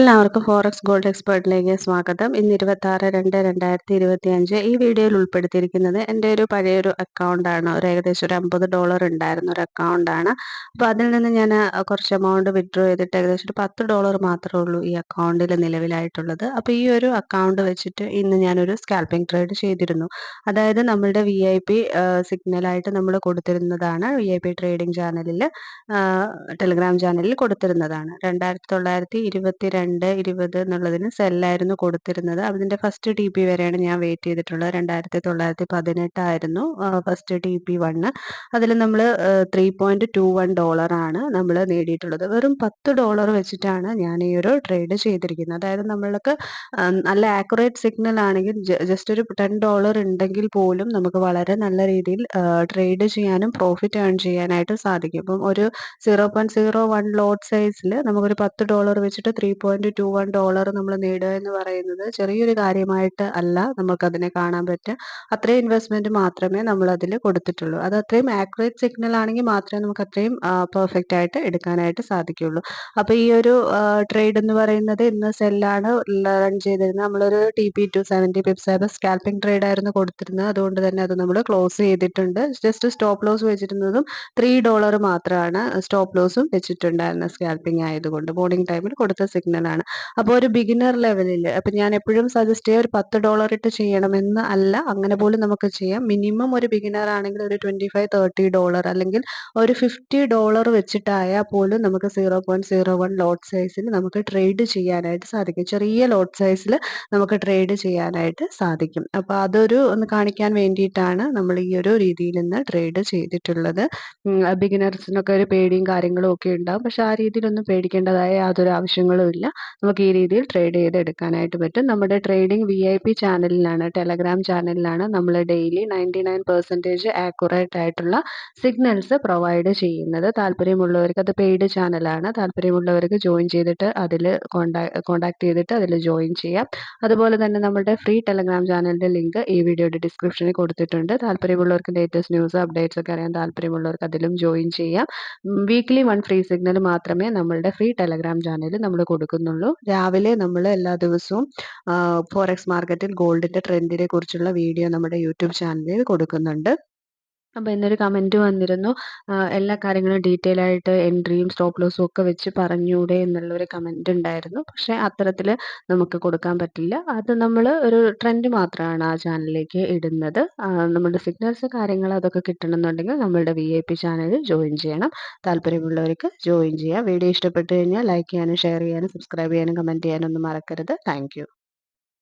എല്ലാവർക്കും forex gold എക്സ്പേർട്ടിലേക്ക് സ്വാഗതം. ഇന്ന് 26/2/2025 ഈ വീഡിയോയിൽ ഉൾപ്പെടുത്തിയിരിക്കുന്നത് എൻ്റെ ഒരു പഴയൊരു അക്കൗണ്ടാണ്. ഏകദേശം ഒരു $50 ഉണ്ടായിരുന്ന ഒരു അക്കൗണ്ടാണ്. അപ്പോൾ അതിൽ നിന്ന് ഞാൻ കുറച്ച് എമൗണ്ട് വിത്ഡ്രോ ചെയ്തിട്ട് ഏകദേശം ഒരു $10 മാത്രമേ ഉള്ളൂ ഈ അക്കൗണ്ടിൽ നിലവിലായിട്ടുള്ളത്. അപ്പോൾ ഈ ഒരു അക്കൗണ്ട് വെച്ചിട്ട് ഇന്ന് ഞാനൊരു സ്കാൽപ്പിംഗ് ട്രേഡ് ചെയ്തിരുന്നു. അതായത് നമ്മളുടെ VIP സിഗ്നലായിട്ട് നമ്മൾ കൊടുത്തിരുന്നതാണ്. VIP ട്രേഡിംഗ് ചാനലിൽ ടെലഗ്രാം ചാനലിൽ കൊടുത്തിരുന്നതാണ്. 2922 എന്നുള്ളതിന് സെല്ലായിരുന്നു കൊടുത്തിരുന്നത്. അതിൻ്റെ ഫസ്റ്റ് TP വരെയാണ് ഞാൻ വെയിറ്റ് ചെയ്തിട്ടുള്ളത്. 2918 ആയിരുന്നു ഫസ്റ്റ് TP1. അതിൽ നമ്മൾ $3.21 ആണ് നമ്മൾ നേടിയിട്ടുള്ളത്. വെറും $10 വെച്ചിട്ടാണ് ഞാൻ ഈ ഒരു ട്രേഡ് ചെയ്തിരിക്കുന്നത്. അതായത് നമ്മൾക്ക് നല്ല ആക്യുറേറ്റ് സിഗ്നൽ ആണെങ്കിൽ ജസ്റ്റ് ഒരു $10 ഉണ്ടെങ്കിൽ പോലും നമുക്ക് വളരെ നല്ല രീതിയിൽ ട്രേഡ് ചെയ്യാനും പ്രോഫിറ്റ് ഏൺ ചെയ്യാനായിട്ട് സാധിക്കും. ഇപ്പം ഒരു 0.01 ലോട്ട് സൈസിൽ നമുക്കൊരു $10 വെച്ചിട്ട് $3.21 നമ്മൾ നേടുക എന്ന് പറയുന്നത് ചെറിയൊരു കാര്യമായിട്ട് അല്ല നമുക്കതിനെ കാണാൻ പറ്റുക. അത്രയും ഇൻവെസ്റ്റ്മെന്റ് മാത്രമേ നമ്മൾ അതിൽ കൊടുത്തിട്ടുള്ളൂ. അത് അത്രയും ആക്യുറേറ്റ് സിഗ്നൽ ആണെങ്കിൽ മാത്രമേ നമുക്ക് അത്രയും പെർഫെക്റ്റ് ആയിട്ട് എടുക്കാനായിട്ട് സാധിക്കുള്ളൂ. അപ്പോൾ ഈ ഒരു ട്രേഡ് എന്ന് പറയുന്നത് ഇന്ന് സെല്ലാണ് റൺ ചെയ്തിരുന്നത്. നമ്മളൊരു TP270 പിപ്സ് സ്കാൽപ്പിംഗ് ട്രേഡ് ആയിരുന്നു കൊടുത്തിരുന്നത്. അതുകൊണ്ട് തന്നെ അത് നമ്മൾ ക്ലോസ് ചെയ്തിട്ടുണ്ട്. ജസ്റ്റ് സ്റ്റോപ്പ് ലോസ് വെച്ചിരുന്നതും $3 മാത്രമാണ് സ്റ്റോപ്പ് ലോസും വെച്ചിട്ടുണ്ടായിരുന്നത്. സ്കാൽപ്പിംഗ് ആയതുകൊണ്ട് മോർണിംഗ് ടൈമിൽ കൊടുത്ത സിഗ്നലാണ്. അപ്പോൾ ഒരു ബിഗിനർ ലെവലിൽ അപ്പം ഞാൻ എപ്പോഴും സജസ്റ്റ് ചെയ്യുക ഒരു $10 ഇട്ട് ചെയ്യണമെന്ന് അല്ല, അങ്ങനെ പോലും നമുക്ക് ചെയ്യാം. മിനിമം ഒരു ബിഗിനർ ആണെങ്കിൽ ഒരു $25-30 അല്ലെങ്കിൽ ഒരു $50 വെച്ചിട്ടായാൽ പോലും നമുക്ക് 0.01 ലോട്ട് സൈസിൽ നമുക്ക് ട്രേഡ് ചെയ്യാനായിട്ട് സാധിക്കും. ചെറിയ ലോട്ട് സൈസിൽ നമുക്ക് ട്രേഡ് ചെയ്യാനായിട്ട് സാധിക്കും. അപ്പോൾ അതൊരു ഒന്ന് കാണിക്കാൻ വേണ്ടിയിട്ടാണ് നമ്മൾ ഈ ഒരു രീതിയിൽ നിന്ന് ട്രേഡ് ചെയ്തിട്ടുള്ളത്. ബിഗിനേഴ്സിനൊക്കെ ഒരു പേടിയും കാര്യങ്ങളും ഒക്കെ ഉണ്ടാകും. പക്ഷെ ആ രീതിയിലൊന്നും പേടിക്കേണ്ടതായ യാതൊരു ആവശ്യങ്ങളും ഇല്ല. നമുക്ക് ഈ രീതിയിൽ ട്രേഡ് ചെയ്ത് എടുക്കാനായിട്ട് പറ്റും. നമ്മുടെ ട്രേഡിംഗ് VIP ചാനലിലാണ്, ടെലഗ്രാം ചാനലിലാണ് നമ്മൾ ഡെയിലി 99% ആക്യുറേറ്റ് ആയിട്ടുള്ള സിഗ്നൽസ് പ്രൊവൈഡ് ചെയ്യുന്നത്. താല്പര്യമുള്ളവർക്ക്, അത് പെയ്ഡ് ചാനലാണ്, താല്പര്യമുള്ളവർക്ക് ജോയിൻ ചെയ്തിട്ട് അതിൽ കോണ്ടാക്ട് ചെയ്തിട്ട് അതിൽ ജോയിൻ ചെയ്യാം. അതുപോലെ തന്നെ നമ്മുടെ ഫ്രീ ടെലഗ്രാം ചാനലിൻ്റെ ലിങ്ക് ഈ വീഡിയോയുടെ ഡിസ്ക്രിപ്ഷനിൽ കൊടുത്തിട്ടുണ്ട്. താല്പര്യമുള്ളവർക്ക് ലേറ്റസ്റ്റ് ന്യൂസ് അപ്ഡേറ്റ്സ് ഒക്കെ അറിയാൻ താല്പര്യമുള്ളവർക്ക് അതിലും ജോയിൻ ചെയ്യാം. വീക്ക്ലി 1 ഫ്രീ സിഗ്നൽ മാത്രമേ നമ്മളുടെ ഫ്രീ ടെലഗ്രാം ചാനലിൽ നമ്മൾ കൊടുക്കുന്നുള്ളൂ. രാവിലെ നമ്മൾ എല്ലാ ദിവസവും ഫോറക്സ് മാർക്കറ്റിൽ ഗോൾഡിൻ്റെ ട്രെൻഡിനെ കുറിച്ചുള്ള വീഡിയോ നമ്മുടെ യൂട്യൂബ് ചാനലിൽ കൊടുക്കുന്നുണ്ട്. അപ്പോൾ ഇന്നൊരു കമൻറ്റ് വന്നിരുന്നു, എല്ലാ കാര്യങ്ങളും ഡീറ്റെയിൽ ആയിട്ട് എൻട്രിയും സ്റ്റോപ്പ് ലോസും ഒക്കെ വെച്ച് പറഞ്ഞൂടെ എന്നുള്ളൊരു കമൻറ്റ് ഉണ്ടായിരുന്നു. പക്ഷേ അത്തരത്തിൽ നമുക്ക് കൊടുക്കാൻ പറ്റില്ല. അത് നമ്മൾ ഒരു ട്രെൻഡ് മാത്രമാണ് ആ ചാനലിലേക്ക് ഇടുന്നത്. നമ്മുടെ സിഗ്നൽസ് കാര്യങ്ങൾ അതൊക്കെ കിട്ടണമെന്നുണ്ടെങ്കിൽ നമ്മളുടെ VIP ചാനലിൽ ജോയിൻ ചെയ്യണം. താല്പര്യമുള്ളവർക്ക് ജോയിൻ ചെയ്യാം. വീഡിയോ ഇഷ്ടപ്പെട്ട് കഴിഞ്ഞാൽ ലൈക്ക് ചെയ്യാനും ഷെയർ ചെയ്യാനും സബ്സ്ക്രൈബ് ചെയ്യാനും കമൻറ്റ് ചെയ്യാനും ഒന്നും മറക്കരുത്. Thank you.